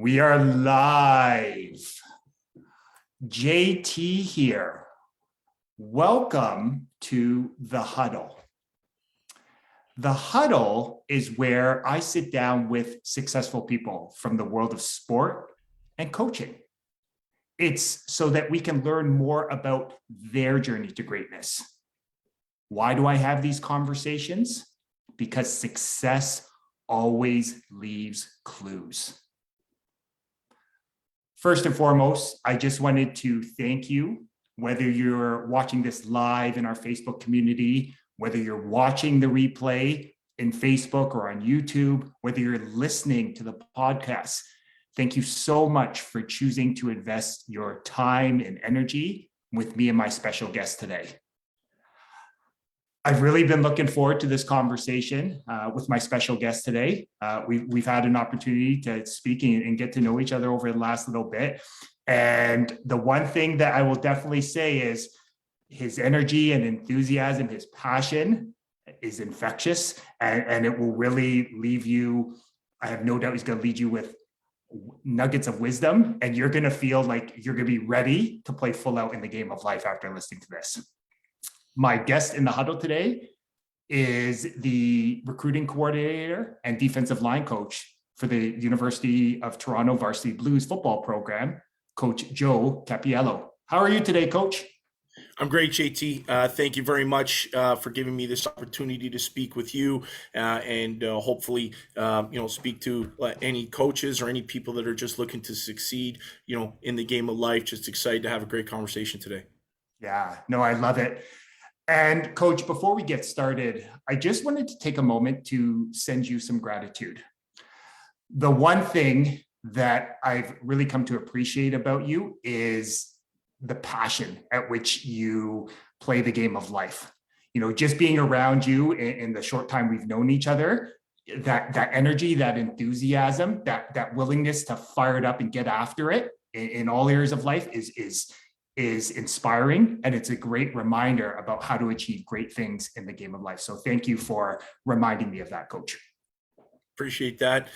We are live. JT here. Welcome to The Huddle. The Huddle is where I sit down with successful people from the world of sport and coaching. It's so that we can learn more about their journey to greatness. Why do I have these conversations? Because success always leaves clues. First and foremost, I just wanted to thank you, whether you're watching this live in our Facebook community, whether you're watching the replay in Facebook or on YouTube, whether you're listening to the podcast. Thank you so much for choosing to invest your time and energy with me and my special guest today. I've really been looking forward to this conversation with my special guest today. We've had an opportunity to speak and get to know each other over the last little bit. And the one thing that I will definitely say is his energy and enthusiasm, his passion is infectious, and it will really leave you, I have no doubt he's going to lead you with nuggets of wisdom, and you're going to feel like you're going to be ready to play full out in the game of life after listening to this. My guest in the huddle today is the recruiting coordinator and defensive line coach for the University of Toronto Varsity Blues football program, Coach Joe Cappiello. How are you today, Coach? I'm great, JT. Thank you very much for giving me this opportunity to speak with you and hopefully, speak to any coaches or any people that are just looking to succeed, in the game of life. Just excited to have a great conversation today. Yeah, no, I love it. And Coach, before we get started, I just wanted to take a moment to send you some gratitude. The one thing that I've really come to appreciate about you is the passion at which you play the game of life. Just being around you in the short time we've known each other, that energy, that enthusiasm, that willingness to fire it up and get after it in all areas of life is inspiring, and it's a great reminder about how to achieve great things in the game of life. So thank you for reminding me of that, Coach. Appreciate that.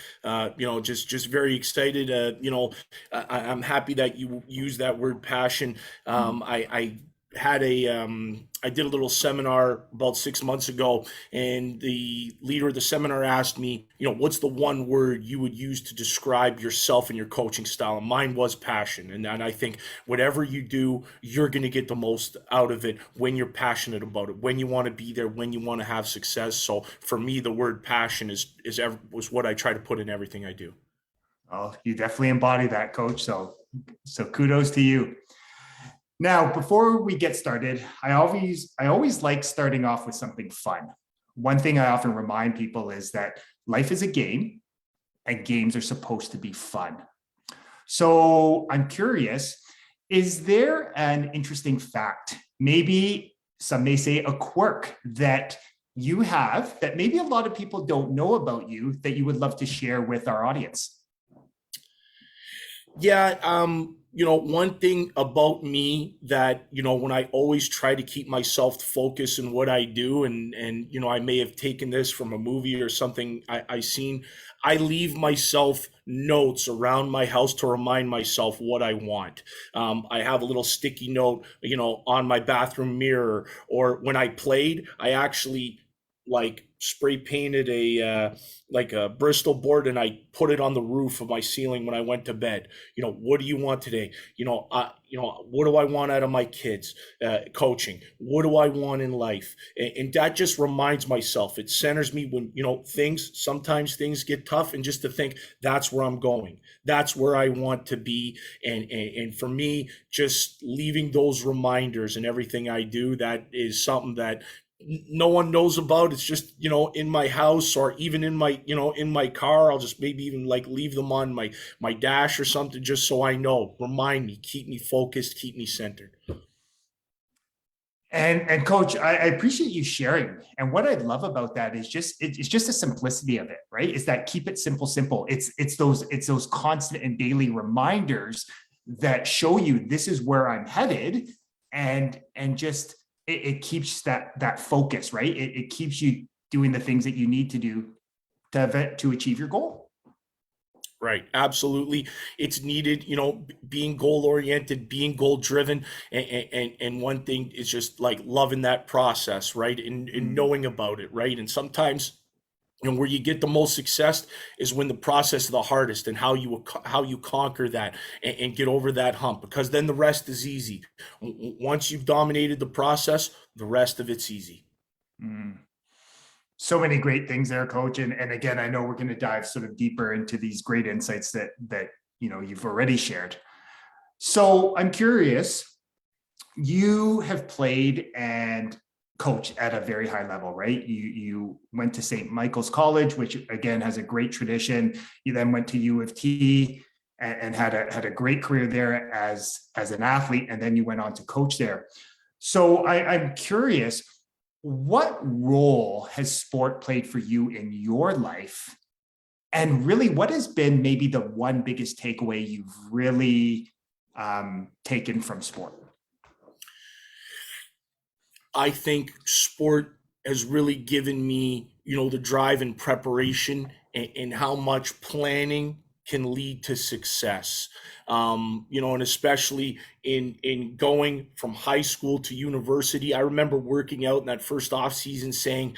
Just very excited. I'm happy that you use that word passion. I did a little seminar about 6 months ago, and the leader of the seminar asked me, what's the one word you would use to describe yourself and your coaching style? And mine was passion. And I think whatever you do, you're going to get the most out of it when you're passionate about it, when you want to be there, when you want to have success. So for me, the word passion was what I try to put in everything I do. Oh, you definitely embody that, Coach. So kudos to you. Now, before we get started, I always like starting off with something fun. One thing I often remind people is that life is a game and games are supposed to be fun. So I'm curious, is there an interesting fact, maybe some may say a quirk that you have that maybe a lot of people don't know about you that you would love to share with our audience? Yeah, one thing about me that, when I always try to keep myself focused in what I do, and I may have taken this from a movie or something I seen, I leave myself notes around my house to remind myself what I want. I have a little sticky note, on my bathroom mirror, or when I played, I actually spray painted a Bristol board, and I put it on the roof of my ceiling when I went to bed. What do you want today? What do I want out of my kids? Coaching. What do I want in life? And that just reminds myself. It centers me when, sometimes things get tough, and just to think that's where I'm going. That's where I want to be. And for me, just leaving those reminders in everything I do, that is something that no one knows about. It's just, in my house, or even in my car. I'll just maybe even leave them on my dash or something, just so I know, remind me, keep me focused, keep me centered. And Coach, I appreciate you sharing. And what I love about that is it's just the simplicity of it, right? Is that keep it simple. It's those constant and daily reminders that show you this is where I'm headed, and just it keeps that focus, right? It keeps you doing the things that you need to do to achieve your goal. Right. Absolutely. It's needed, being goal oriented, being goal driven. And one thing is just like loving that process, right? And Mm, knowing about it, right? And sometimes, where you get the most success is when the process is the hardest, and how you conquer that, and get over that hump, because then the rest is easy. Once you've dominated the process, the rest of it's easy. mm. So many great things there, coach. And again, I know we're going to dive sort of deeper into these great insights that you've already shared. So I'm curious, you have played and coached at a very high level, right? You went to St. Michael's College, which again has a great tradition. You then went to U of T and had a great career there as an athlete, and then you went on to coach there. So I'm curious, what role has sport played for you in your life? And really, what has been maybe the one biggest takeaway you've really taken from sport? I think sport has really given me, the drive and preparation, and how much planning can lead to success. And especially in going from high school to university, I remember working out in that first off season saying,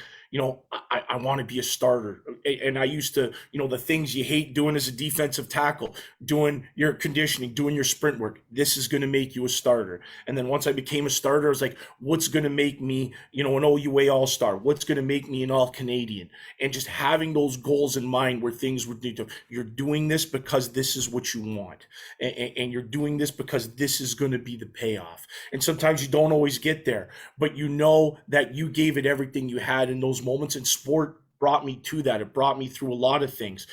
I want to be a starter. And I used to, the things you hate doing as a defensive tackle, doing your conditioning, doing your sprint work, this is going to make you a starter. And then once I became a starter, I was like, what's going to make me, an OUA All-Star? What's going to make me an All-Canadian? And just having those goals in mind, where things would need to, you're doing this because this is what you want. And you're doing this because this is going to be the payoff. And sometimes you don't always get there, but you know that you gave it everything you had in those moments. And sport brought me to that. It brought me through a lot of things,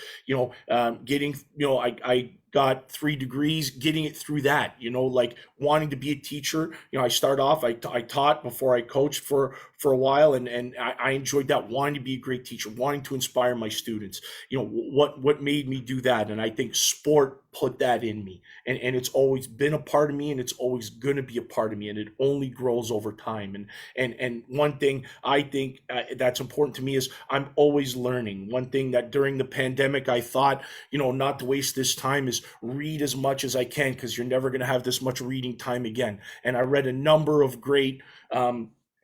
I got 3 degrees, getting it through that, like wanting to be a teacher. I start off, I taught before I coached for a while, and I enjoyed that, wanting to be a great teacher, wanting to inspire my students. What made me do that? And I think sport put that in me, and it's always been a part of me, and it's always going to be a part of me, and it only grows over time. And one thing I think that's important to me is I'm always learning. One thing that during the pandemic I thought, not to waste this time, is read as much as I can, because you're never going to have this much reading time again. And I read a number of great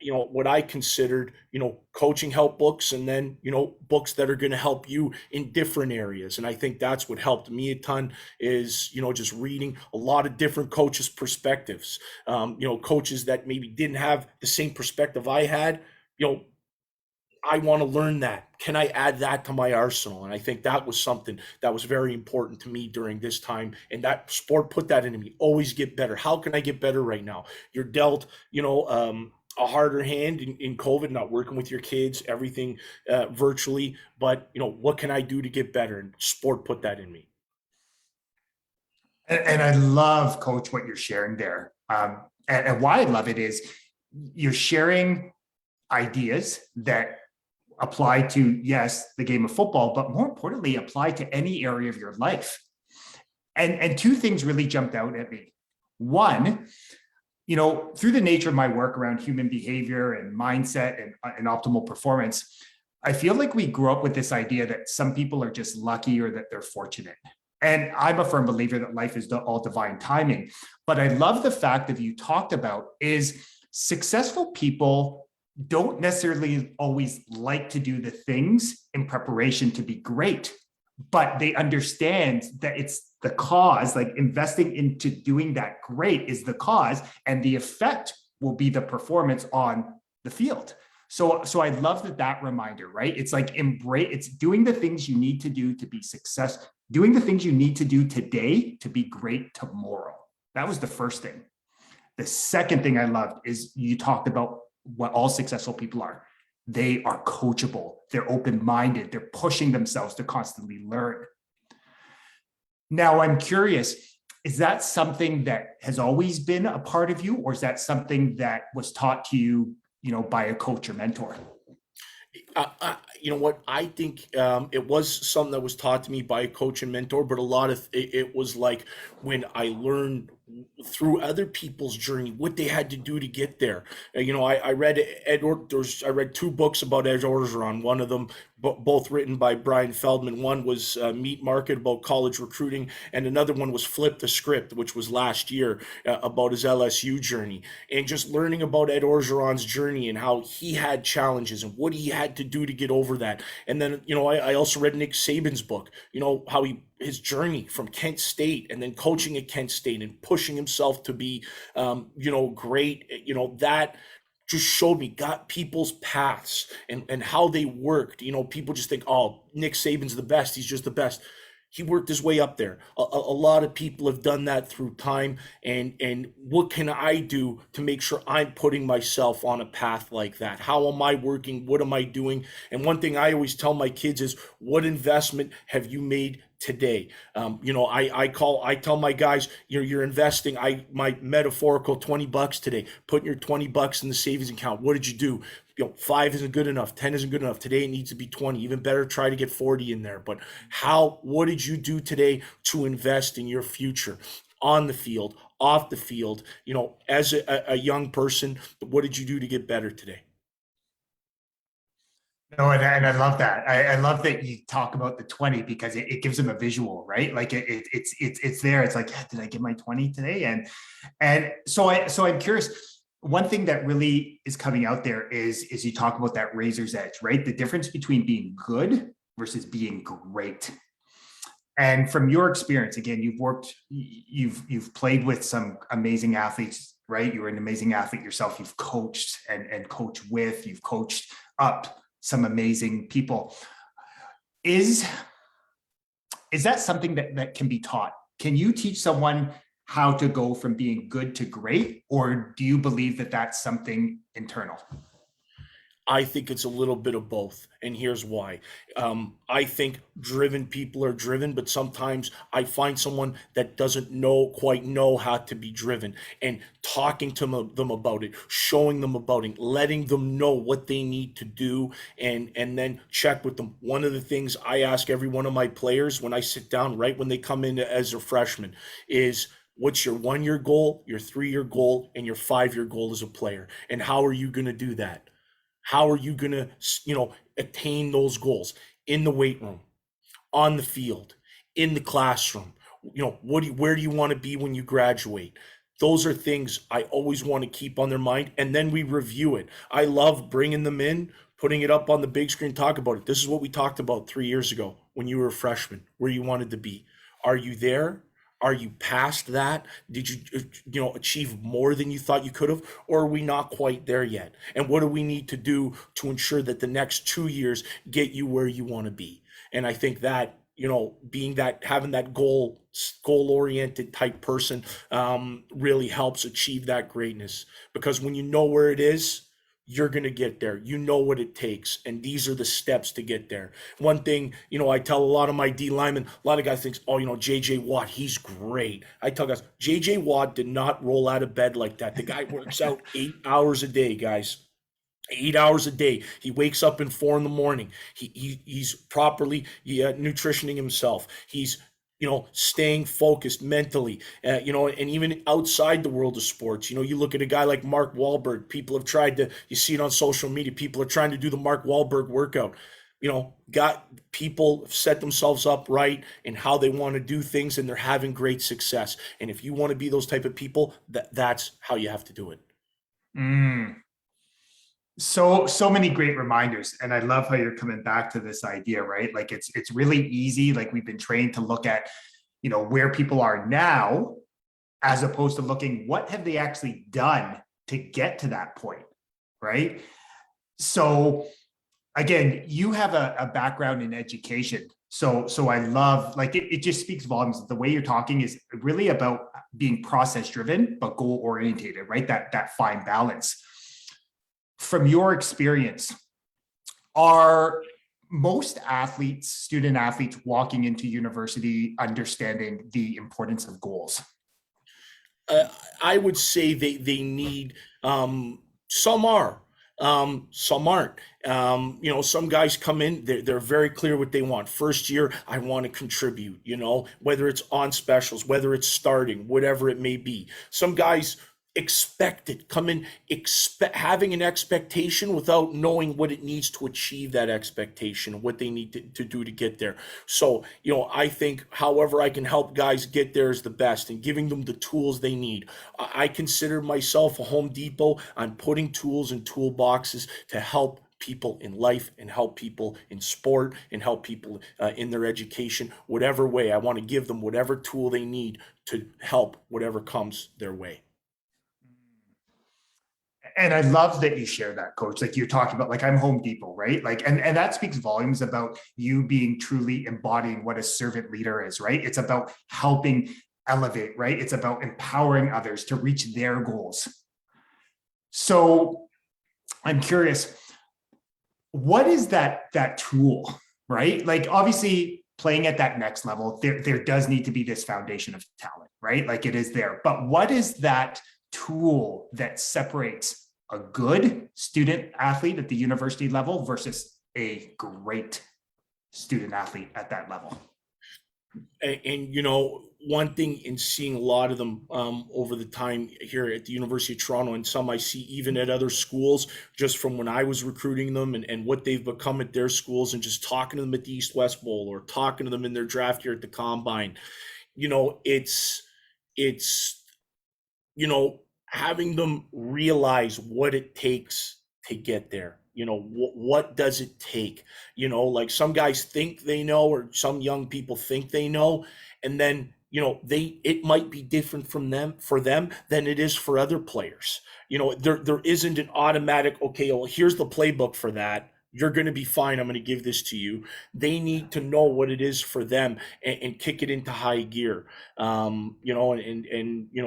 what I considered, coaching help books, and then, books that are going to help you in different areas. And I think that's what helped me a ton is, just reading a lot of different coaches' perspectives, coaches that maybe didn't have the same perspective I had. I want to learn that. Can I add that to my arsenal? And I think that was something that was very important to me during this time. And that sport put that into me. Always get better. How can I get better right now? You're dealt, a harder hand in COVID, not working with your kids, everything virtually. But, what can I do to get better? And sport put that in me. And I love, Coach, what you're sharing there. And why I love it is you're sharing ideas that apply to, yes, the game of football, but more importantly, apply to any area of your life. And 2 things really jumped out at me. One, through the nature of my work around human behavior and mindset and optimal performance, I feel like we grew up with this idea that some people are just lucky or that they're fortunate. And I'm a firm believer that life is all divine timing. But I love the fact that you talked about is successful people don't necessarily always like to do the things in preparation to be great, but they understand that it's the cause, like investing into doing that great is the cause, and the effect will be the performance on the field. So I love that reminder, right? It's like it's doing the things you need to do to be successful, doing the things you need to do today to be great tomorrow. That was the first thing. The second thing I loved is you talked about what all successful people are. They are coachable. They're open-minded. They're pushing themselves to constantly learn. Now, I'm curious, is that something that has always been a part of you, or is that something that was taught to you, by a coach or mentor? You know what? I think it was something that was taught to me by a coach and mentor, but a lot of it was like when I learned through other people's journey, what they had to do to get there. I read I read two books about Ed Orgeron. One of them, both written by Brian Feldman. One was Meat Market, about college recruiting, and another one was Flip the Script, which was last year, about his LSU journey. And just learning about Ed Orgeron's journey and how he had challenges and what he had to do to get over that. And then, I also read Nick Saban's book, how his journey from Kent State and then coaching at Kent State and pushing himself to be, great. That just showed me, got people's paths and how they worked. People just think, oh, Nick Saban's the best. He's just the best. He worked his way up there. A lot of people have done that through time. And what can I do to make sure I'm putting myself on a path like that? How am I working? What am I doing? And one thing I always tell my kids is, what investment have you made today? I tell my guys, you're investing. My metaphorical $20 today. Putting your $20 in the savings account. What did you do? 5 isn't good enough. 10 isn't good enough. Today it needs to be 20. Even better, try to get 40 in there. But what did you do today to invest in your future, on the field, off the field? As a young person, what did you do to get better today? No, and I love that. I love that you talk about the 20, because it gives them a visual, right? Like it's there. It's like, yeah, did I get my 20 today? And so I'm curious. One thing that really is coming out there is you talk about that razor's edge, right? The difference between being good versus being great. And from your experience, again, you've played with some amazing athletes, right? You're an amazing athlete yourself. You've coached and coached with, you've coached up some amazing people. Is that something that can be taught? Can you teach someone how to go from being good to great, or do you believe that that's something internal? I think it's a little bit of both, and here's why. I think driven people are driven, but sometimes I find someone that doesn't quite know how to be driven, and talking to them about it, showing them about it, letting them know what they need to do, and then check with them. One of the things I ask every one of my players when I sit down, right when they come in as a freshman, is, what's your 1-year goal, your 3-year goal, and your 5-year goal as a player? And how are you going to do that? How are you going to, attain those goals in the weight room, on the field, in the classroom? Where do you want to be when you graduate? Those are things I always want to keep on their mind. And then we review it. I love bringing them in, putting it up on the big screen, talk about it. This is what we talked about 3 years ago when you were a freshman, where you wanted to be. Are you there? Are you past that? Did you, achieve more than you thought you could have? Or are we not quite there yet? And what do we need to do to ensure that the next 2 years get you where you want to be? And I think that, having that goal-oriented type person really helps achieve that greatness. Because when you know where it is, you're going to get there. You know what it takes. And these are the steps to get there. One thing, I tell a lot of my D linemen, a lot of guys think, oh, JJ Watt, he's great. I tell guys, JJ Watt did not roll out of bed like that. The guy works out 8 hours a day, guys. 8 hours a day. He wakes up in 4 a.m. He's properly nutritioning himself. He's staying focused mentally, and even outside the world of sports. You look at a guy like Mark Wahlberg. People have tried to, you see it on social media, people are trying to do the Mark Wahlberg workout. Got people set themselves up right in how they want to do things, and they're having great success. And if you want to be those type of people, that's how you have to do it. So many great reminders, and I love how you're coming back to this idea, right? Like it's really easy. Like we've been trained to look at, where people are now, as opposed to looking what have they actually done to get to that point, right? So again, you have a background in education. So I love, like, it just speaks volumes. The way you're talking is really about being process driven, but goal orientated, right? That fine balance. From your experience, are most athletes, student athletes walking into university understanding the importance of goals? I would say they need, some are. Some aren't. Some guys come in, they're very clear what they want. First year, I want to contribute, whether it's on specials, whether it's starting, whatever it may be. Some guys expect it, come in having an expectation without knowing what it needs to achieve that expectation, what they need to do to get there. So, I think however I can help guys get there is the best, and giving them the tools they need. I consider myself a Home Depot. I'm putting tools in toolboxes to help people in life and help people in sport and help people in their education, whatever way. I want to give them whatever tool they need to help whatever comes their way. And I love that you share that, coach. Like you're talking about, like I'm Home Depot, right? Like, and that speaks volumes about you being truly embodying what a servant leader is, right? It's about helping elevate, right? It's about empowering others to reach their goals. So I'm curious, what is that tool, right? Like obviously playing at that next level, there does need to be this foundation of talent, right? Like it is there, but what is that tool that separates a good student athlete at the university level versus a great student athlete at that level? And one thing in seeing a lot of them over the time here at the University of Toronto, and some I see even at other schools, just from when I was recruiting them and what they've become at their schools, and just talking to them at the East-West Bowl or talking to them in their draft year at the Combine, it's having them realize what it takes to get there. What does it take? Like some guys think they know, or some young people think they know, and then it might be different for them than it is for other players. There isn't an automatic, okay, well, here's the playbook for that. You're going to be fine. I'm going to give this to you. They need to know what it is for them and kick it into high gear.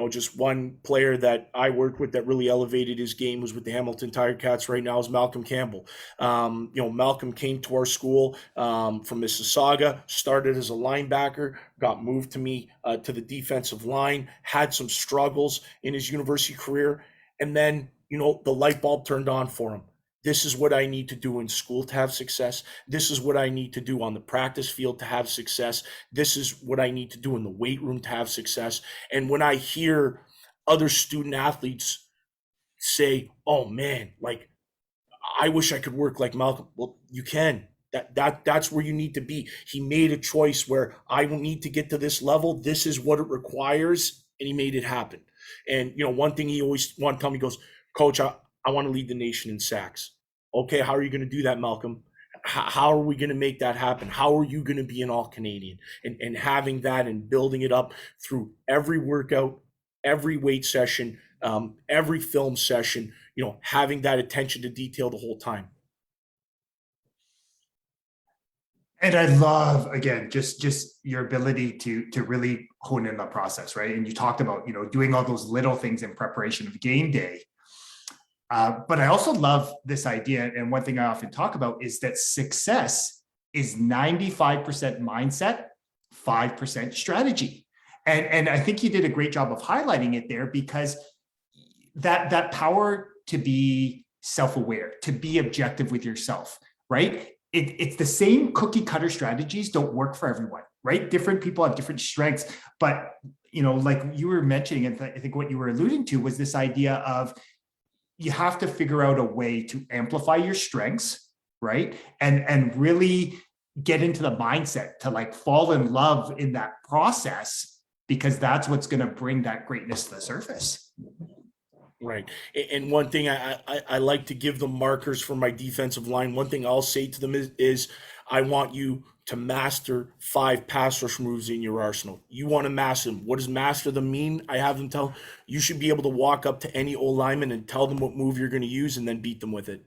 Just one player that I worked with that really elevated his game was with the Hamilton Tiger Cats right now is Malcolm Campbell. Malcolm came to our school from Mississauga, started as a linebacker, got moved to me to the defensive line, had some struggles in his university career. And then, the light bulb turned on for him. This is what I need to do in school to have success. This is what I need to do on the practice field to have success. This is what I need to do in the weight room to have success. And when I hear other student athletes say, oh man, like I wish I could work like Malcolm. Well, you can. That's where you need to be. He made a choice where I will need to get to this level. This is what it requires. And he made it happen. And, one thing he always wanted to tell me, he goes, Coach, I want to lead the nation in sacks. Okay, how are you going to do that, Malcolm? How are we going to make that happen? How are you going to be an All-Canadian? And having that and building it up through every workout, every weight session, every film session, having that attention to detail the whole time. And I love, again, just your ability to really hone in the process, right? And you talked about, doing all those little things in preparation of game day. But I also love this idea. And one thing I often talk about is that success is 95% mindset, 5% strategy. And I think you did a great job of highlighting it there, because that power to be self-aware, to be objective with yourself, right? It's the same cookie cutter strategies don't work for everyone, right? Different people have different strengths, but like you were mentioning, and I think what you were alluding to was this idea of you have to figure out a way to amplify your strengths, right? And really get into the mindset to like fall in love in that process, because that's what's going to bring that greatness to the surface. Right. And one thing I like to give them markers for my defensive line. One thing I'll say to them is I want you to master 5 pass rush moves in your arsenal. You want to master them. What does master them mean? I have them tell you should be able to walk up to any O-lineman and tell them what move you're going to use and then beat them with it.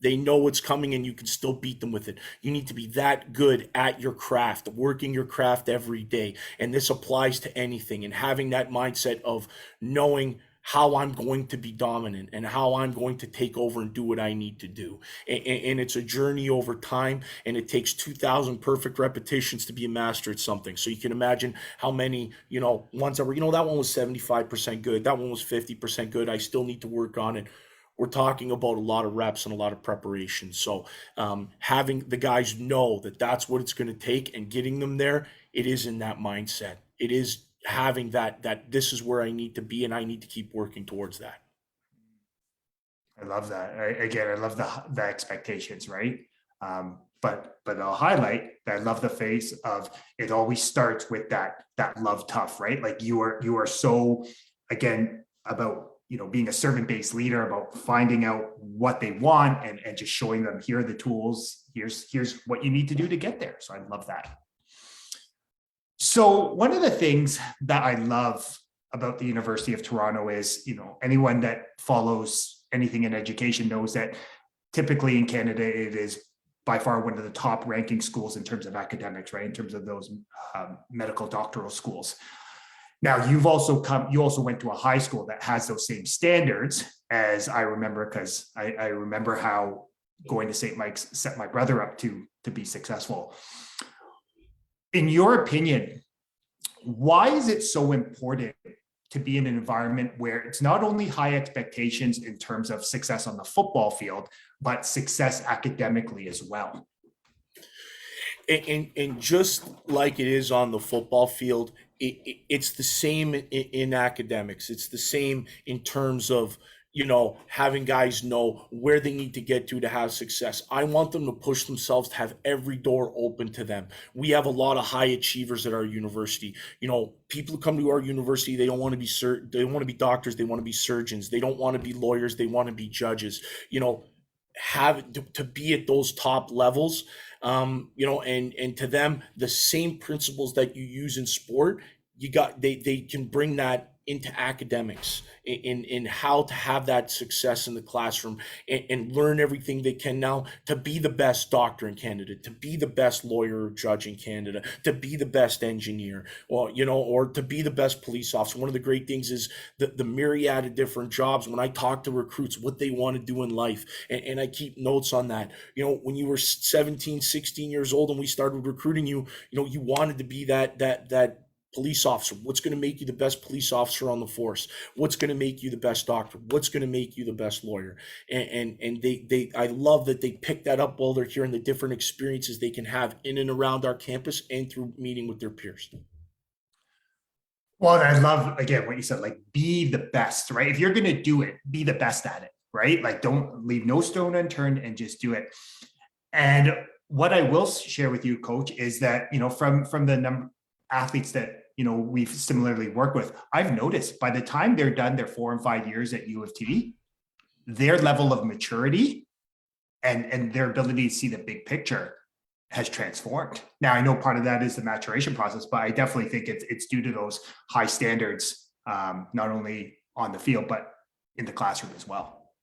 They know what's coming and you can still beat them with it. You need to be that good at your craft, working your craft every day. And this applies to anything, and having that mindset of knowing how I'm going to be dominant and how I'm going to take over and do what I need to do. And it's a journey over time, and it takes 2,000 perfect repetitions to be a master at something. So you can imagine how many, ones that were, that one was 75% good. That one was 50% good. I still need to work on it. we're talking about a lot of reps and a lot of preparation. So having the guys know that that's what it's going to take and getting them there, it is in that mindset. It is having that this is where I need to be and I need to keep working towards that. I love that. Again, I love the expectations, right? But I'll highlight that I love the face of it always starts with that love tough, right? Like you are so, again, about being a servant-based leader, about finding out what they want and just showing them, here are the tools, here's what you need to do to get there. So I love that. So one of the things that I love about the University of Toronto is, anyone that follows anything in education knows that typically in Canada, it is by far one of the top ranking schools in terms of academics, right? In terms of those medical doctoral schools. Now, you also went to a high school that has those same standards, as I remember, because I remember how going to St. Mike's set my brother up to be successful. In your opinion, why is it so important to be in an environment where it's not only high expectations in terms of success on the football field, but success academically as well? And just like it is on the football field, it's the same in academics. It's the same in terms of, having guys know where they need to get to have success. I want them to push themselves, to have every door open to them. We have a lot of high achievers at our university. People who come to our university, they don't want to be they want to be doctors, they want to be surgeons, they don't want to be lawyers, they want to be judges. Have to be at those top levels, and to them, the same principles that you use in sport, they can bring that into academics in how to have that success in the classroom and learn everything they can now to be the best doctor in Canada, to be the best lawyer or judge in Canada, to be the best engineer, or to be the best police officer. One of the great things is the myriad of different jobs. When I talk to recruits, what they want to do in life, and I keep notes on that. When you were 17, 16 years old and we started recruiting you, you wanted to be that police officer. What's going to make you the best police officer on the force? What's going to make you the best doctor? What's going to make you the best lawyer? And I love that they pick that up while they're here and the different experiences they can have in and around our campus and through meeting with their peers. Well, I love, again, what you said, like, be the best, right? If you're going to do it, be the best at it, right? Like, don't leave no stone unturned and just do it. And what I will share with you, Coach, is that, from the number athletes that we've similarly worked with, I've noticed by the time they're done their 4 and 5 years at U of T, their level of maturity and their ability to see the big picture has transformed. Now, I know part of that is the maturation process, but I definitely think it's due to those high standards, not only on the field, but in the classroom as well.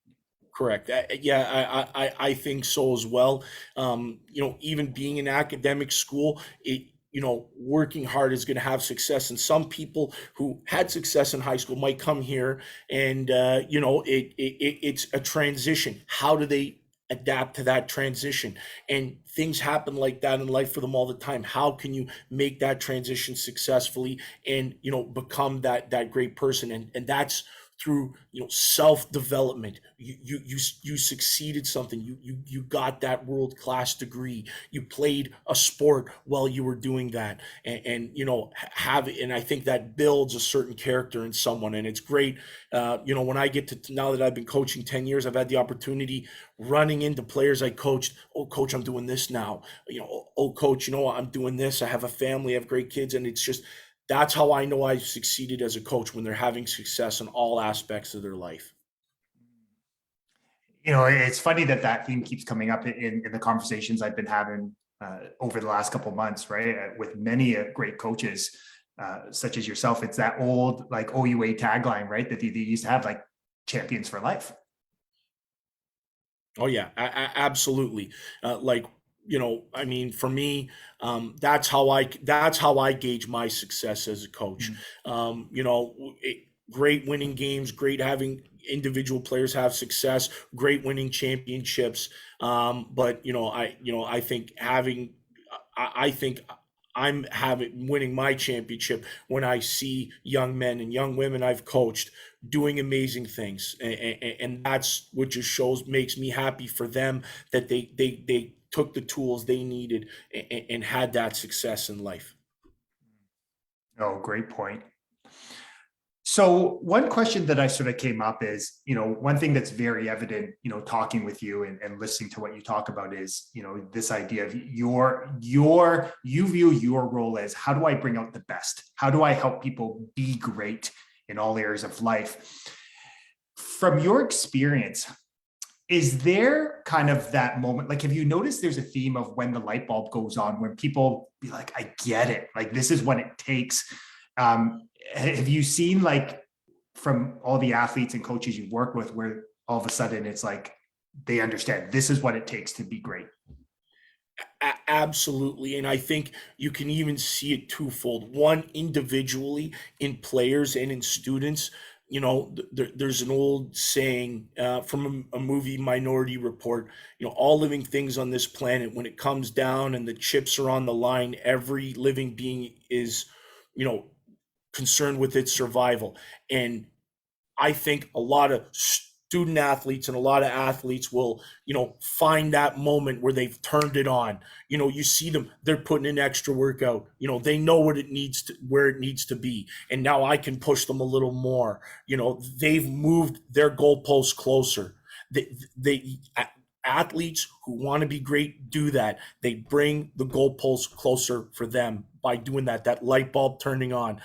Correct. Yeah, I think so as well. Even being in academic school, working hard is going to have success. And some people who had success in high school might come here and, it's a transition. How do they adapt to that transition? And things happen like that in life for them all the time. How can you make that transition successfully and, become that great person? And that's through self-development. You succeeded something. You got that world-class degree. You played a sport while you were doing that, and I think that builds a certain character in someone. And it's great. When I get to, now that I've been coaching 10 years, I've had the opportunity running into players I coached. Oh, coach, I'm doing this now. Oh, coach, I'm doing this. I have a family, I have great kids, and it's just, that's how I know I've succeeded as a coach, when they're having success in all aspects of their life. It's funny that theme keeps coming up in the conversations I've been having over the last couple of months, right? With many great coaches, such as yourself. It's that old, like, OUA tagline, right? That they used to have, like, champions for life. Oh yeah, absolutely. For me, that's how I gauge my success as a coach. Great winning games, great having individual players have success, great winning championships. But I think I'm having winning my championship when I see young men and young women I've coached doing amazing things, and that's what just shows makes me happy for them that they took the tools they needed and had that success in life. Oh, great point. So one question that I sort of came up is, one thing that's very evident, talking with you and listening to what you talk about is, this idea of you view your role as, how do I bring out the best? How do I help people be great in all areas of life? From your experience, is there kind of that moment, like, have you noticed there's a theme of when the light bulb goes on, when people be like, I get it, like, this is what it takes? Have you seen, like, from all the athletes and coaches you work with, where all of a sudden it's like they understand this is what it takes to be great? Absolutely. And I think you can even see it twofold. One, individually in players and in students. There's an old saying from a movie, Minority Report, all living things on this planet, when it comes down and the chips are on the line, every living being is, concerned with its survival. And I think a lot of student athletes and a lot of athletes will, find that moment where they've turned it on. You see them, they're putting in extra workout. They know what it needs to, where it needs to be. And now I can push them a little more. They've moved their goalposts closer. They athletes who want to be great do that. They bring the goalposts closer for them by doing that light bulb turning on.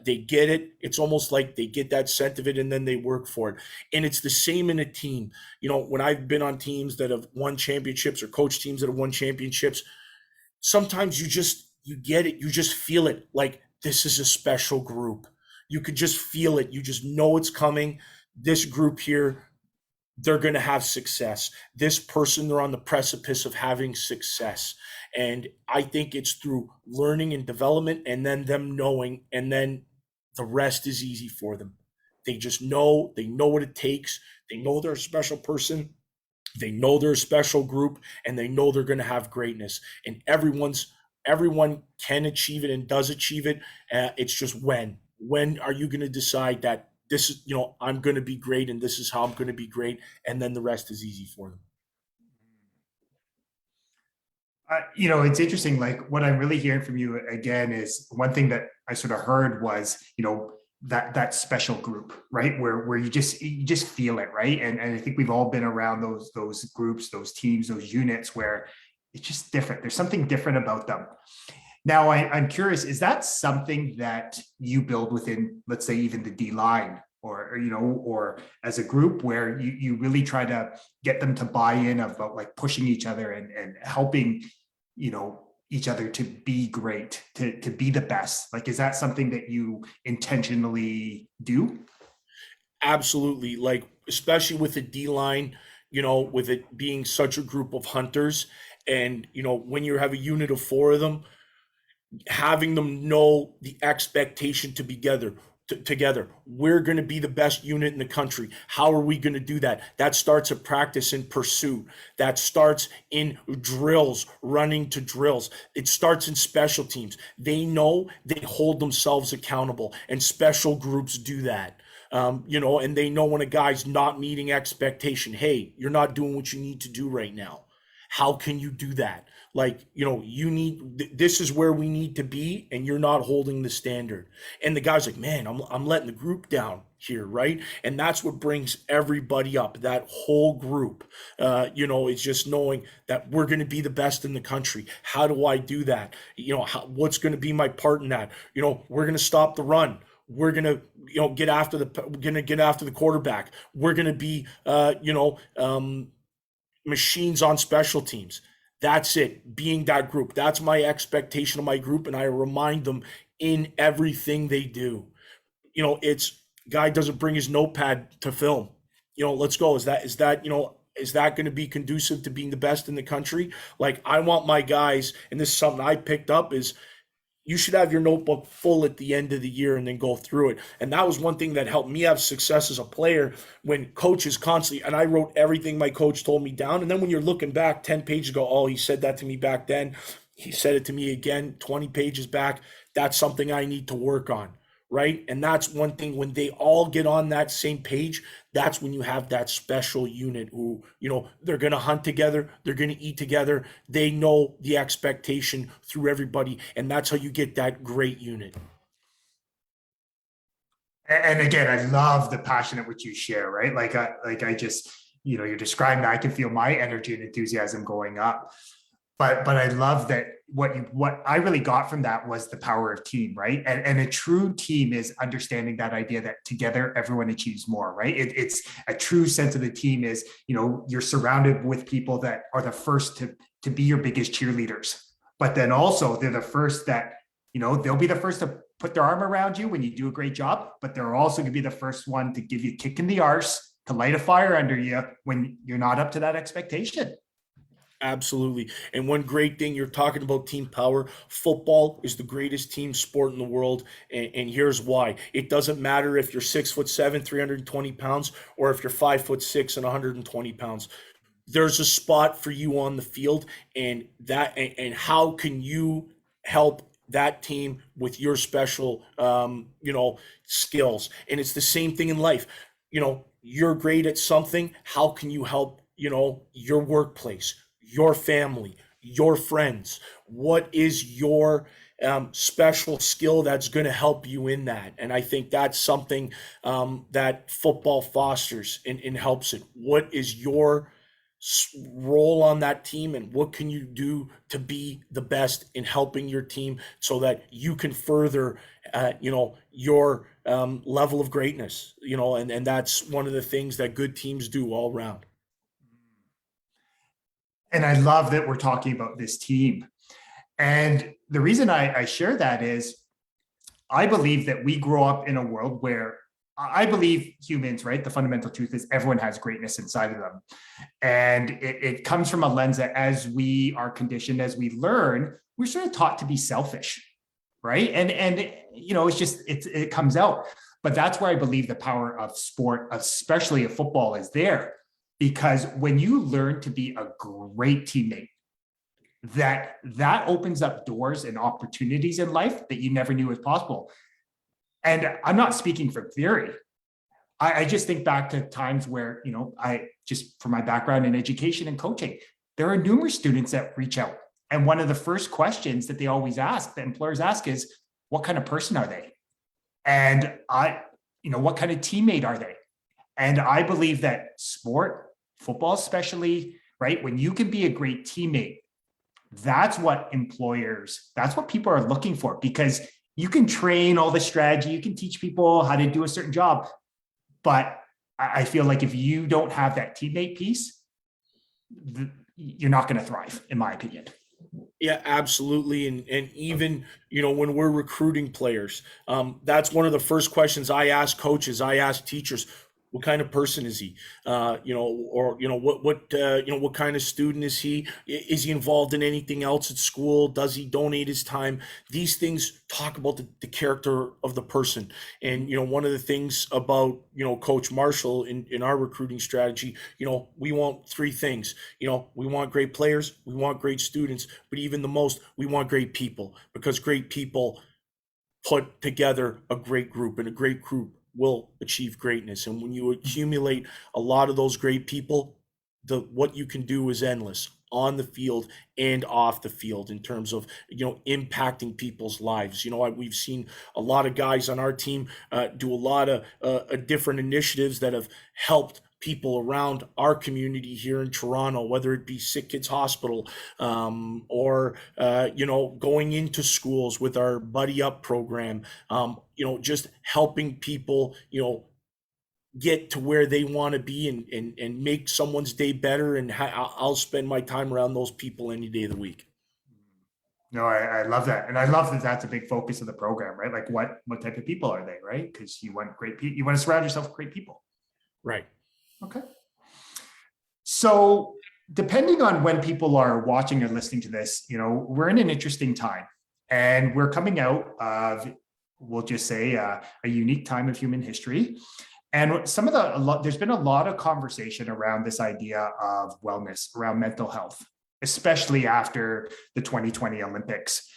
They get it. It's almost like they get that scent of it and then they work for it. And it's the same in a team. When I've been on teams that have won championships or coach teams that have won championships, sometimes you get it. You just feel it. Like, this is a special group. You could just feel it. You just know it's coming. This group here, they're going to have success. This person, they're on the precipice of having success. And I think it's through learning and development, and then them knowing, and then the rest is easy for them. They just know, they know what it takes. They know they're a special person. They know they're a special group, and they know they're going to have greatness. And everyone can achieve it and does achieve it. It's just when are you going to decide that this is, I'm going to be great and this is how I'm going to be great. And then the rest is easy for them. It's interesting. Like, what I'm really hearing from you again is, one thing that I sort of heard was, that special group, right? Where you just feel it, right? And I think we've all been around those groups, those teams, those units where it's just different. There's something different about them. Now, I'm curious, is that something that you build within, let's say, even the D line, or as a group, where you really try to get them to buy in about, like, pushing each other and helping, each other to be great, to be the best? Like, is that something that you intentionally do? Absolutely. Like, especially with the D line, with it being such a group of hunters, and, when you have a unit of 4 of them, having them know the expectation to be together. We're going to be the best unit in the country. How are we going to do that? That starts at practice in pursuit. That starts in drills, running to drills. It starts in special teams. They know they hold themselves accountable, and special groups do that. And they know when a guy's not meeting expectation. Hey, you're not doing what you need to do right now. How can you do that? Like, this is where we need to be, and you're not holding the standard. And the guy's like, man, I'm letting the group down here, right? And that's what brings everybody up. That whole group, is just knowing that we're going to be the best in the country. How do I do that? What's going to be my part in that? We're going to stop the run. We're going to, get after the quarterback. We're going to be, machines on special teams. That's it, being that group. That's my expectation of my group, and I remind them in everything they do. It's, guy doesn't bring his notepad to film. Let's go. Is that going to be conducive to being the best in the country? Like, I want my guys, and this is something I picked up, is you should have your notebook full at the end of the year and then go through it. And that was one thing that helped me have success as a player, when coaches constantly, and I wrote everything my coach told me down. And then when you're looking back 10 pages ago, oh, he said that to me back then. He said it to me again 20 pages back. That's something I need to work on. Right. And that's one thing, when they all get on that same page, that's when you have that special unit who, they're going to hunt together. They're going to eat together. They know the expectation through everybody. And that's how you get that great unit. And again, I love the passion at which you share, right? I just, you're describing that. I can feel my energy and enthusiasm going up. But I love that what I really got from that was the power of team, right? And a true team is understanding that idea that together everyone achieves more, right? It's a true sense of the team is, you're surrounded with people that are the first to be your biggest cheerleaders, but then also they're the first that, they'll be the first to put their arm around you when you do a great job, but they're also going to be the first one to give you a kick in the arse, to light a fire under you when you're not up to that expectation. Absolutely. And one great thing, you're talking about team power. Football is the greatest team sport in the world. And here's why. It doesn't matter if you're 6'7", 320 pounds, or if you're 5'6" and 120 pounds. There's a spot for you on the field, and how can you help that team with your special, skills? And it's the same thing in life. You're great at something. How can you help, your workplace, your family, your friends? What is your special skill that's going to help you in that? And I think that's something that football fosters and helps it. What is your role on that team, and what can you do to be the best in helping your team so that you can further your level of greatness, and that's one of the things that good teams do all around. And I love that we're talking about this team. And the reason I share that is I believe that we grow up in a world where I believe humans, right? The fundamental truth is everyone has greatness inside of them. And it comes from a lens that as we are conditioned, as we learn, we're sort of taught to be selfish, right? And it comes out. But that's where I believe the power of sport, especially of football, is there. Because when you learn to be a great teammate, that opens up doors and opportunities in life that you never knew was possible. And I'm not speaking from theory. I just think back to times where, I just, from my background in education and coaching, there are numerous students that reach out. And one of the first questions that they always ask, that employers ask, is, what kind of person are they? And what kind of teammate are they? And I believe that sport, football especially, right, when you can be a great teammate, that's what people are looking for, because you can train all the strategy, you can teach people how to do a certain job. But I feel like if you don't have that teammate piece, you're not going to thrive, in my opinion. Yeah, absolutely. And even, when we're recruiting players, that's one of the first questions I ask coaches, I ask teachers. What kind of person is he? What kind of student is he? Is he involved in anything else at school? Does he donate his time? These things talk about the character of the person. And, one of the things about, Coach Marshall in our recruiting strategy, we want three things. We want great players, we want great students, but even the most, we want great people, because great people put together a great group, and a great group will achieve greatness. And when you accumulate a lot of those great people, what you can do is endless, on the field and off the field, in terms of impacting people's lives. We've seen a lot of guys on our team do a lot of different initiatives that have helped people around our community here in Toronto, whether it be Sick Kids Hospital, or going into schools with our Buddy Up program, just helping people get to where they want to be, and make someone's day better. And I'll spend my time around those people any day of the week. No, I love that. And I love that that's a big focus of the program, right? Like what type of people are they, right? Because you want great people, you want to surround yourself with great people. Right. Okay. So depending on when people are watching or listening to this, we're in an interesting time, and we're coming out of, we'll just say, a unique time of human history. And there's been a lot of conversation around this idea of wellness, around mental health, especially after the 2020 Olympics.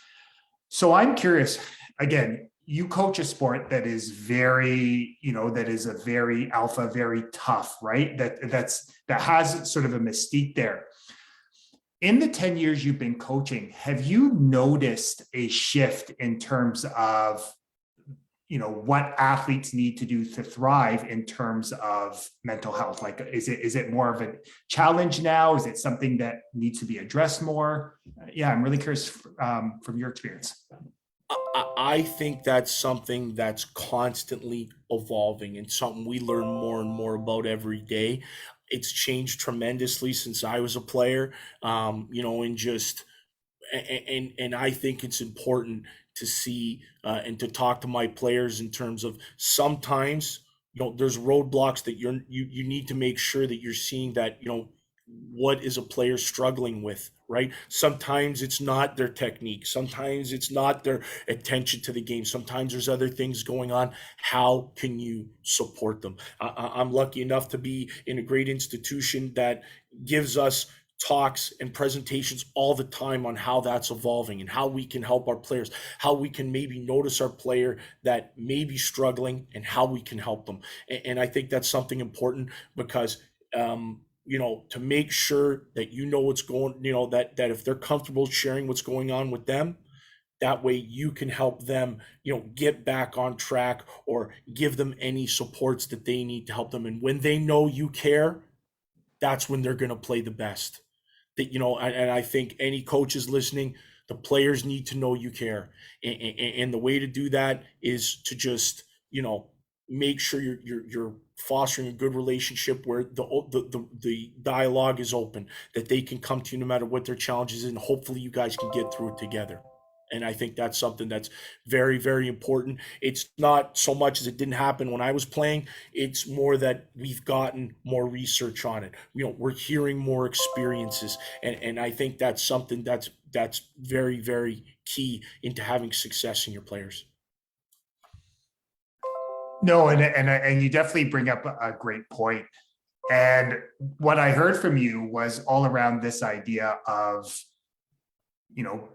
So I'm curious, again, you coach a sport that is very, that is a very alpha, very tough, right? That has sort of a mystique there. In the 10 years you've been coaching, have you noticed a shift in terms of, what athletes need to do to thrive in terms of mental health? Like, is it more of a challenge now? Is it something that needs to be addressed more? Yeah, I'm really curious from your experience. I think that's something that's constantly evolving and something we learn more and more about every day. It's changed tremendously since I was a player, and just and I think it's important to see and to talk to my players in terms of sometimes there's roadblocks that you need to make sure that you're seeing that what is a player struggling with, right? Sometimes it's not their technique, sometimes it's not their attention to the game, sometimes there's other things going on. How can you support them? I'm lucky enough to be in a great institution that gives us talks and presentations all the time on how that's evolving and how we can help our players, how we can maybe notice our player that may be struggling and how we can help them. And I think that's something important because to make sure that what's going, that if they're comfortable sharing what's going on with them, that way you can help them, get back on track or give them any supports that they need to help them. And when they know you care, that's when they're going to play the best. That, and I think any coaches listening, the players need to know you care. And the way to do that is to just, make sure you're fostering a good relationship where the dialogue is open, that they can come to you no matter what their challenges is, and hopefully you guys can get through it together. And I think that's something that's very, very important. It's not so much as it didn't happen when I was playing. It's more that we've gotten more research on it. We're hearing more experiences. And I think that's something that's very, very key into having success in your players. No, and you definitely bring up a great point. And what I heard from you was all around this idea of,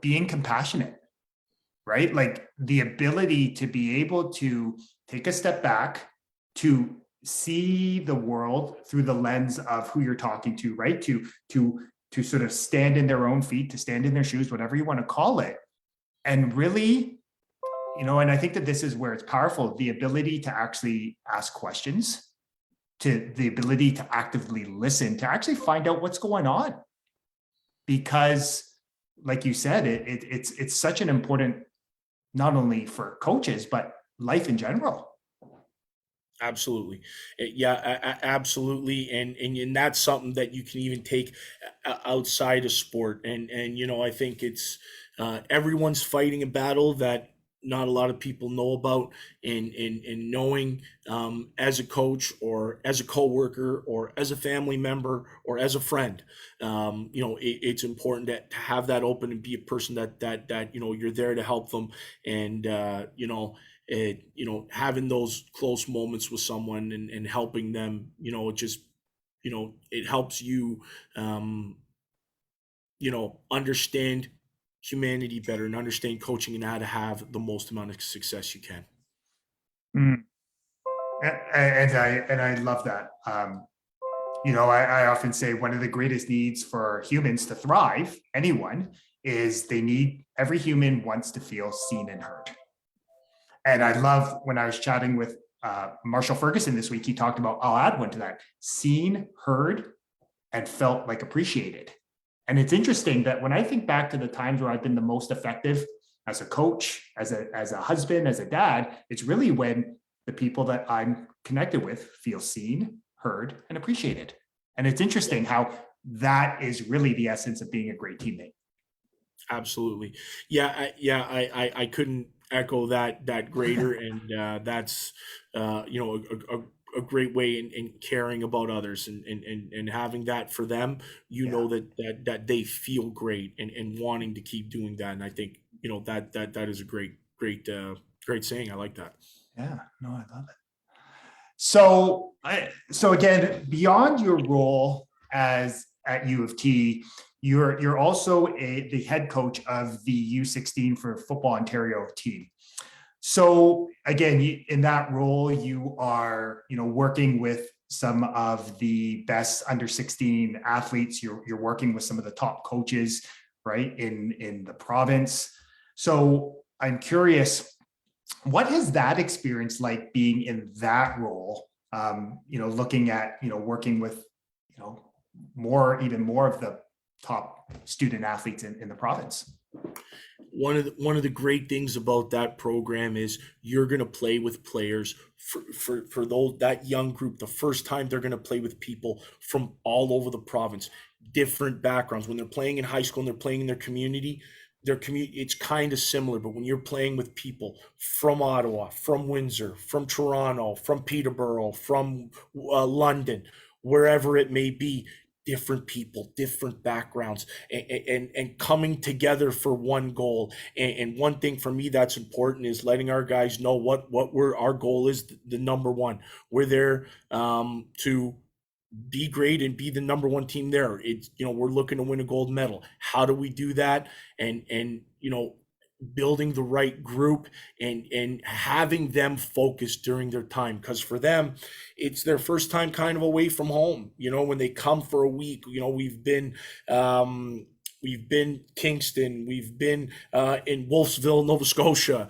being compassionate, right? Like the ability to be able to take a step back, to see the world through the lens of who you're talking to, right? To sort of stand in their own feet, to stand in their shoes, whatever you want to call it. And really, and I think that this is where it's powerful, the ability to actually ask questions, to the ability to actively listen, to actually find out what's going on. Because like you said, it's such an important, not only for coaches, but life in general. Absolutely. Yeah, absolutely. And that's something that you can even take outside of sport. And I think it's everyone's fighting a battle that not a lot of people know about, and knowing as a coach or as a coworker or as a family member or as a friend, it's important to have that open and be a person that you're there to help them. And having those close moments with someone and helping them, it just it helps you understand humanity better and understand coaching and how to have the most amount of success you can. Mm. And I love that. I often say one of the greatest needs for humans to thrive, anyone, is every human wants to feel seen and heard. And I love when I was chatting with Marshall Ferguson this week, he talked about, I'll add one to that, seen, heard, and felt like appreciated. And it's interesting that when I think back to the times where I've been the most effective as a coach, as a husband, as a dad, it's really when the people that I'm connected with feel seen, heard, and appreciated. And it's interesting how that is really the essence of being a great teammate. Absolutely. Yeah. I couldn't echo that greater. And that's, a great way in caring about others and having that for them, know that they feel great and wanting to keep doing that. And I think, that is a great saying. I like that. Yeah, no, I love it. So again, beyond your role at U of T, you're also the head coach of the U16 for Football Ontario team. So again, in that role, you are, working with some of the best under 16 athletes. You're working with some of the top coaches, right, in the province. So I'm curious, what has that experience like being in that role? Looking at, working with, even more of the top student athletes in the province. One of the great things about that program is you're going to play with players for those, that young group. The first time they're going to play with people from all over the province, different backgrounds. When they're playing in high school and they're playing in their community, it's kind of similar. But when you're playing with people from Ottawa, from Windsor, from Toronto, from Peterborough, from London, wherever it may be, different people, different backgrounds, and coming together for one goal. And one thing for me that's important is letting our guys know what our goal is. The number one, we're there to be great and be the number one team there. It's, we're looking to win a gold medal. How do we do that? And building the right group and having them focus during their time, because for them it's their first time kind of away from home. When they come for a week, we've been Kingston, we've been in Wolfsville, Nova Scotia,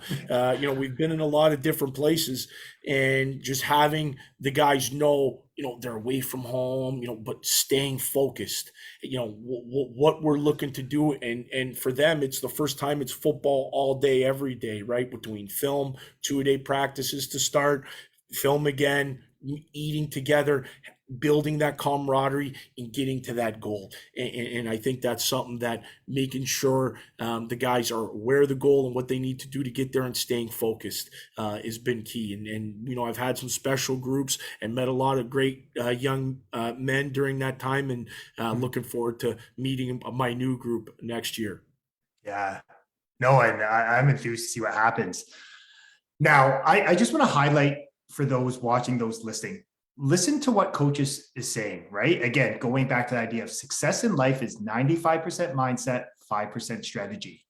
we've been in a lot of different places, and just having the guys know, they're away from home, but staying focused, what we're looking to do. And for them, it's the first time it's football all day, every day, right? Between film, 2-a-day practices to start, film again, eating together, building that camaraderie and getting to that goal. And I think that's something that making sure the guys are aware of the goal and what they need to do to get there and staying focused has been key. And I've had some special groups and met a lot of great young men during that time, and looking forward to meeting my new group next year. Yeah, no, and I'm enthused to see what happens. Now, I just want to highlight for those watching, those listening, listen to what coaches is saying, right? Again, going back to the idea of success in life is 95% mindset, 5% strategy.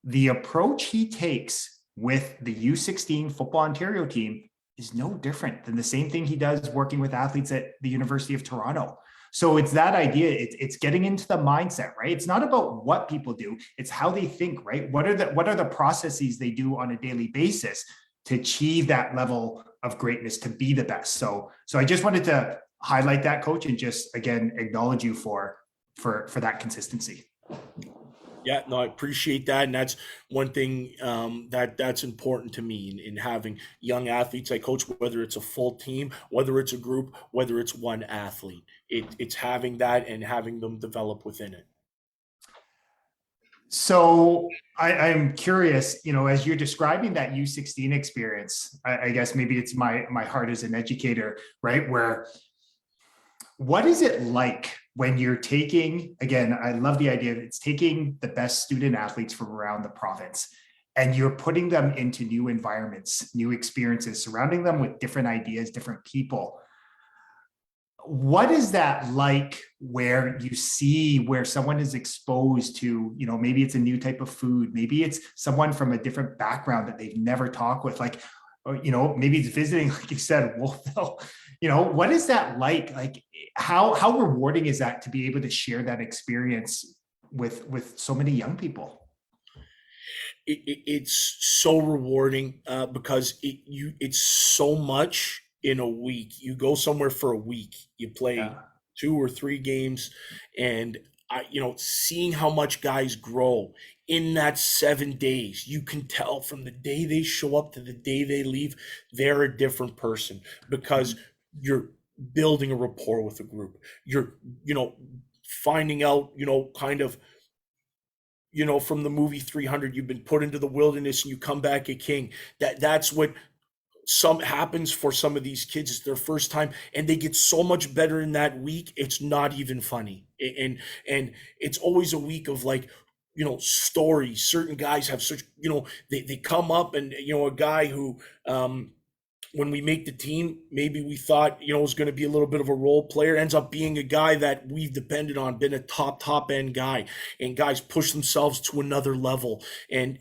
The approach he takes with the U16 Football Ontario team is no different than the same thing he does working with athletes at the University of Toronto. So it's that idea, it's getting into the mindset, right? It's not about what people do, it's how they think, right? What are the processes they do on a daily basis to achieve that level of greatness, to be the best. So I just wanted to highlight that, coach, and just again acknowledge you for that consistency. Yeah, no, I appreciate that, and that's one thing that's important to me in having young athletes I coach, whether it's a full team, whether it's a group, whether it's one athlete. It's having that and having them develop within it. So I'm curious, as you're describing that U16 experience, I guess maybe it's my heart as an educator, right? What is it like when you're taking, again, I love the idea that it's taking the best student athletes from around the province and you're putting them into new environments, new experiences, surrounding them with different ideas, different people. What is that like where you see where someone is exposed to, maybe it's a new type of food, maybe it's someone from a different background that they've never talked with, like, or, maybe it's visiting, like you said, Wolfville, what is that like? Like how rewarding is that to be able to share that experience with so many young people? It's so rewarding because it's so much in a week. You go somewhere for a week, you play 2 or 3 games, and seeing how much guys grow in that 7 days. You can tell from the day they show up to the day they leave, they're a different person, because you're building a rapport with a group. You're finding out kind of from the movie 300, you've been put into the wilderness and you come back a king. That's what some happens for some of these kids. It's their first time and they get so much better in that week. It's not even funny. And it's always a week of like, stories. Certain guys have such, they come up and, a guy who, when we make the team, maybe we thought, you know, it was going to be a little bit of a role player, ends up being a guy that we've depended on, been a top end guy, and guys push themselves to another level. And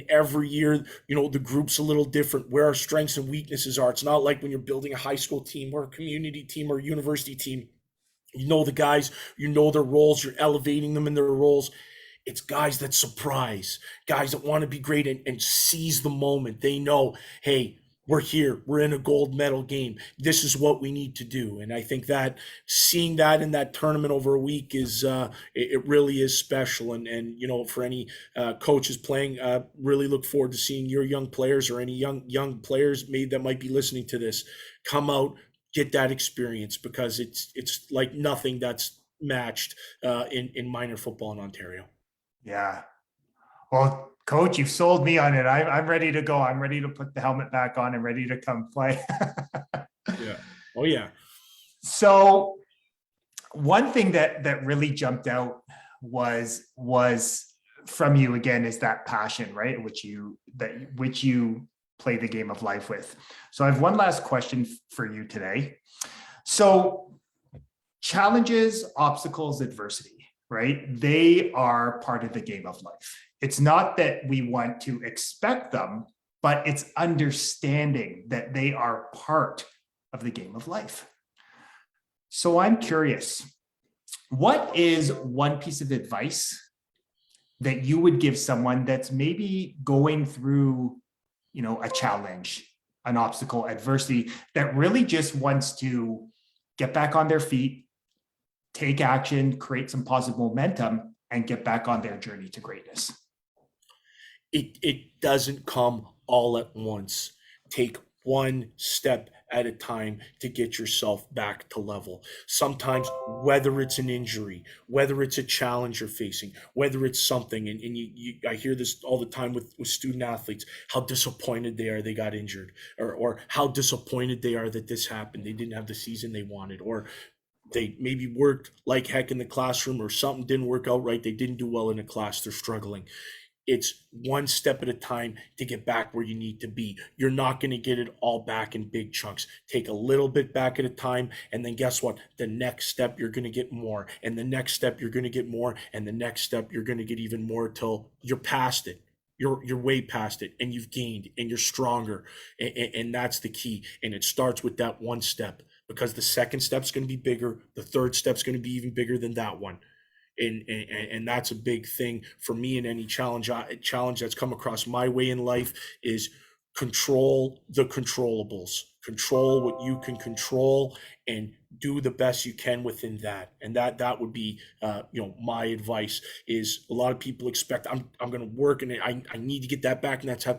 every year, you know, the group's a little different, where our strengths and weaknesses are. It's not like when you're building a high school team or a community team or a university team. You know the guys, you know their roles, you're elevating them in their roles. It's guys that surprise, guys that want to be great and seize the moment. They know, hey, we're here, we're in a gold medal game. This is what we need to do. And I think that seeing that in that tournament over a week is it really is special. And you know, for any coaches playing, really look forward to seeing your young players or any young players maybe that might be listening to this come out, get that experience, because it's like nothing that's matched in minor football in Ontario. Yeah. Well, Coach, you've sold me on it. I'm ready to go. I'm ready to put the helmet back on and ready to come play. Yeah. Oh, yeah. So one thing that really jumped out was from you again is that passion, right? Which you play the game of life with. So I have one last question for you today. So challenges, obstacles, adversity, right? They are part of the game of life. It's not that we want to expect them, but it's understanding that they are part of the game of life. So I'm curious, what is one piece of advice that you would give someone that's maybe going through, you know, a challenge, an obstacle, adversity, that really just wants to get back on their feet, take action, create some positive momentum, and get back on their journey to greatness? It doesn't come all at once. Take one step at a time to get yourself back to level. Sometimes, whether it's an injury, whether it's a challenge you're facing, whether it's something, and I hear this all the time with student athletes, how disappointed they are they got injured, or how disappointed they are that this happened. They didn't have the season they wanted, or they maybe worked like heck in the classroom, or something didn't work out right. They didn't do well in a class. They're struggling. It's one step at a time to get back where you need to be. You're not going to get it all back in big chunks. Take a little bit back at a time, and then guess what? The next step, you're going to get more, and the next step, you're going to get more, and the next step, you're going to get even more till you're past it. You're way past it, and you've gained, and you're stronger, and that's the key. And it starts with that one step, because the second step's going to be bigger. The third step's going to be even bigger than that one. And that's a big thing for me in any challenge that's come across my way in life is control the controllables, control what you can control, and do the best you can within that. And that would be, my advice is a lot of people expect I'm going to work and I need to get that back. And that's how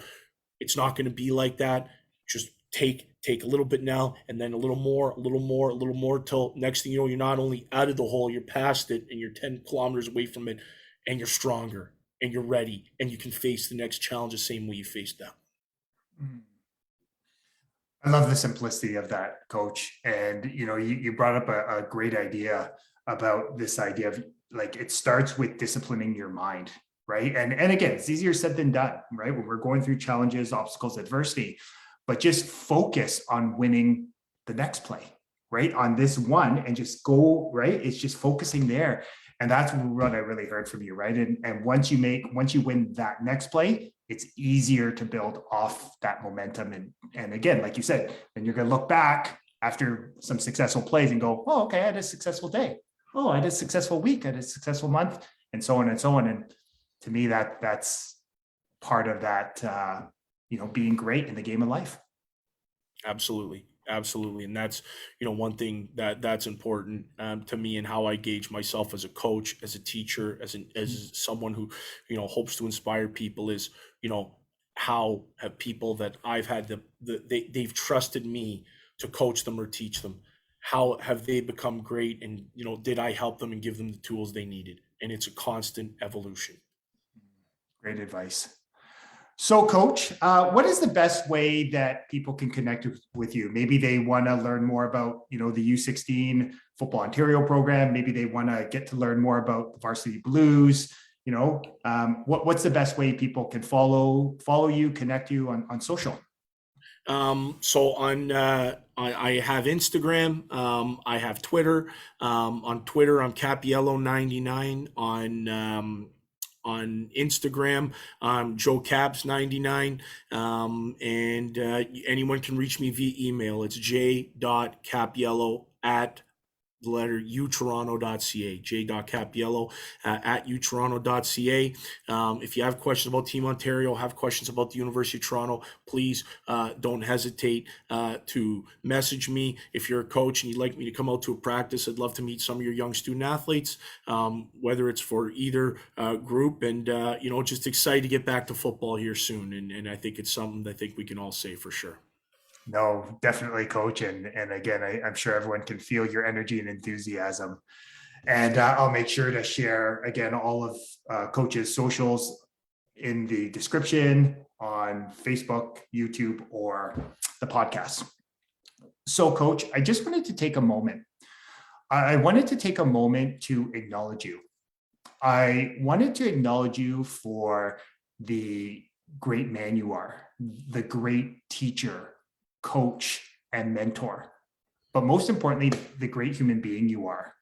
it's not going to be like that. Just take a little bit now, and then a little more till next thing you know, you're not only out of the hole, you're past it, and you're 10 kilometers away from it, and you're stronger, and you're ready, and you can face the next challenge the same way you faced that. I love the simplicity of that, Coach. And, you know, you brought up a great idea about this idea of, like, it starts with disciplining your mind, right? And again, it's easier said than done, right? When we're going through challenges, obstacles, adversity, but just focus on winning the next play, right? On this one, and just go, right? It's just focusing there. And that's what I really heard from you, right? And once you win that next play, it's easier to build off that momentum. And again, like you said, then you're going to look back after some successful plays and go, oh, okay, I had a successful day. Oh, I had a successful week. I had a successful month, and so on and so on. And to me, that's part of that, being great in the game of life. Absolutely. And that's, one thing that's important to me, and how I gauge myself as a coach, as a teacher, as someone who, hopes to inspire people is, how have people that I've had they've trusted me to coach them or teach them. How have they become great? And, did I help them and give them the tools they needed? And it's a constant evolution. Great advice. So, Coach, what is the best way that people can connect with you? Maybe they want to learn more about, the U16 Football Ontario program. Maybe they want to get to learn more about the Varsity Blues. What's the best way people can follow you, connect you on social? So I have Instagram. I have Twitter. On Twitter, I'm Cappiello99. On Instagram, Joe Caps 99. And anyone can reach me via email. It's j.cappiello at the letter utoronto.ca, j.cappiello at utoronto.ca. If you have questions about Team Ontario, have questions about the University of Toronto, please don't hesitate to message me. If you're a coach and you'd like me to come out to a practice, I'd love to meet some of your young student athletes, whether it's for either group. And, just excited to get back to football here soon. And I think it's something that I think we can all say for sure. No, definitely, coach. And again, I'm sure everyone can feel your energy and enthusiasm. And I'll make sure to share, again, all of Coach's socials in the description on Facebook, YouTube, or the podcast. So, Coach, I just wanted to take a moment. I wanted to take a moment to acknowledge you. I wanted to acknowledge you for the great man you are, the great teacher, coach, and mentor, but most importantly, the great human being you are.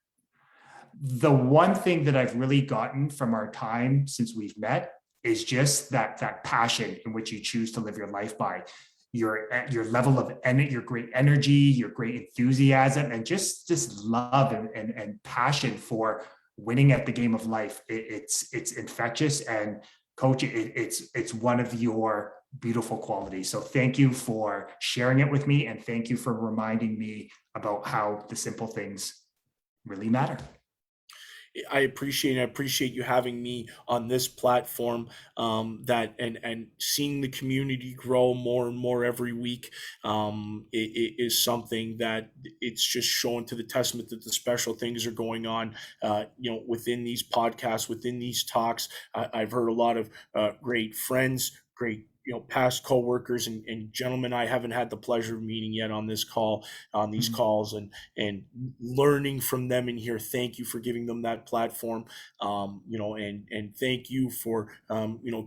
The one thing that I've really gotten from our time since we've met is just that passion in which you choose to live your life by. Your level of your great energy, your great enthusiasm, and just love and passion for winning at the game of life. It's infectious, and Coach, it's one of your beautiful qualities. So thank you for sharing it with me, and thank you for reminding me about how the simple things really matter. I appreciate you having me on this platform, that and seeing the community grow more and more every week. It is something that it's just showing to the testament that the special things are going on, within these podcasts, within these talks. I've heard a lot of great friends, great past coworkers and gentlemen I haven't had the pleasure of meeting yet on this call, on these calls, and learning from them in here. Thank you for giving them that platform, and thank you for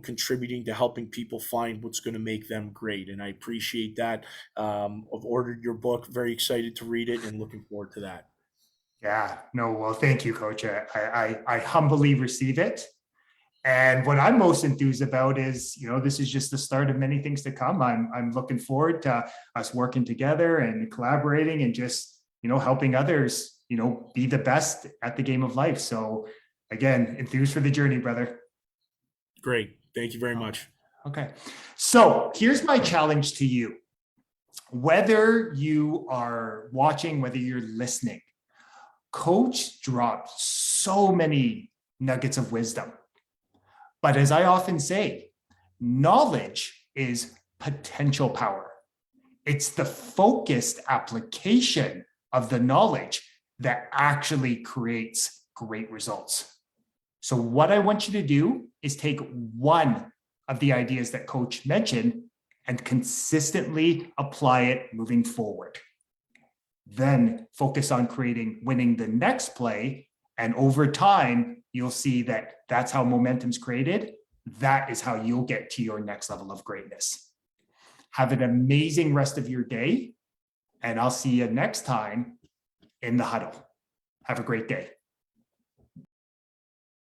contributing to helping people find what's going to make them great. And I appreciate that. I've ordered your book, very excited to read it, and looking forward to that. Yeah, no, well, thank you, Coach. I humbly receive it. And what I'm most enthused about is, this is just the start of many things to come. I'm looking forward to us working together and collaborating and just, helping others, be the best at the game of life. So again, enthused for the journey, brother. Great. Thank you very much. Okay. So here's my challenge to you. Whether you are watching, whether you're listening, Coach dropped so many nuggets of wisdom. But as I often say, knowledge is potential power. It's the focused application of the knowledge that actually creates great results. So what I want you to do is take one of the ideas that Coach mentioned and consistently apply it moving forward. Then focus on winning the next play. And over time, you'll see that that's how momentum's created. That is how you'll get to your next level of greatness. Have an amazing rest of your day, and I'll see you next time in the huddle. Have a great day.